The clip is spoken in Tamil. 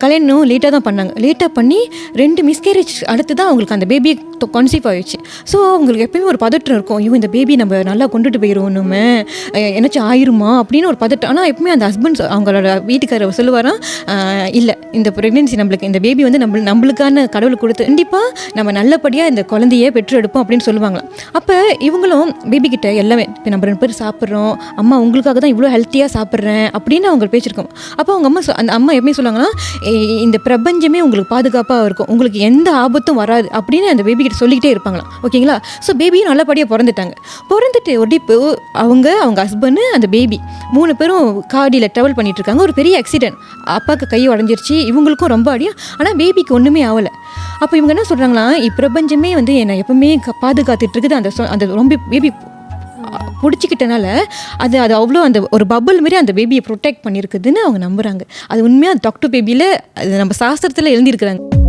கல்யாணம் லேட்டாக தான் பண்ணாங்க. லேட்டாக பண்ணி 2 மிஸ்கேரேஜ் அடுத்து தான் அவங்களுக்கு அந்த பேபி கன்சீவ் ஆகிடுச்சு. ஸோ அவங்களுக்கு எப்பயுமே ஒரு பதட்டம் இருக்கும், ஐயோ இந்த பேபி நம்ம நல்லா கொண்டுட்டு போயிடுவோம், நம்ம என்னாச்சும் ஆயிருமா அப்படின்னு ஒரு பதட்டம். ஆனால் எப்பவுமே அந்த ஹஸ்பண்ட் அவங்களோட வீட்டுக்காரர் சொல்லுவாராம், இல்லை இந்த ப்ரெக்னென்சி நம்மளுக்கு, இந்த பேபி வந்து நம்மளுக்கான கடவுள் கொடுத்து கண்டிப்பாக நம்ம நல்லபடியாக இந்த குழந்தையே பெற்றெடுப்போம் அப்படின்னு சொல்லுவாங்களாம். அப்போ இவங்களும் பேபி கிட்ட எல்லாமே, இப்போ நம்ம 2 பேர் சாப்பிட்றோம், அம்மா உங்களுக்காக தான் இவ்வளோ ஹெல்த்தியாக சாப்பிட்றேன் அப்படின்னு அவங்க பேசியிருக்கோம். அப்போ அவங்க அம்மா அந்த அம்மா எப்படி சொல்லுவாங்கன்னா, இந்த பிரபஞ்சமே உங்களுக்கு பாதுகாப்பாக இருக்கும், உங்களுக்கு எந்த ஆபத்தும் வராது அப்படின்னு அந்த பேபி கிட்ட சொல்லிக்கிட்டே இருப்பாங்களாம். ஓகேங்களா? ஸோ பேபியும் நல்லபடியாக பிறந்துட்டு ஒடிப்பு அவங்க ஹஸ்பண்டு அந்த பேபி 3 பேரும் காடியில் ட்ராவல் பண்ணிட்டு இருக்காங்க. ஒரு பெரிய ஆக்சிடென்ட், அப்பாவுக்கு கை உடஞ்சிருச்சு, இவங்களுக்கும் ரொம்ப அடியும், ஆனால் பேபிக்கு ஒன்றுமே ஆகலை. அப்போ இவங்க என்ன சொல்கிறாங்களா, இப்பிரபஞ்சமே வந்து என்னை எப்பவுமே பாதுகாத்துட்டு இருக்குது, அந்த ரொம்ப பேபி பிடிச்சிக்கிட்டனால அது அவ்வளோ அந்த ஒரு பபுள் மாரி அந்த பேபியை ப்ரொடெக்ட் பண்ணியிருக்குதுன்னு அவங்க நம்புகிறாங்க. அது உண்மையாக டாக்டர் பேபியில் அது நம்ம சாஸ்திரத்தில் எழுந்திருக்கிறாங்க.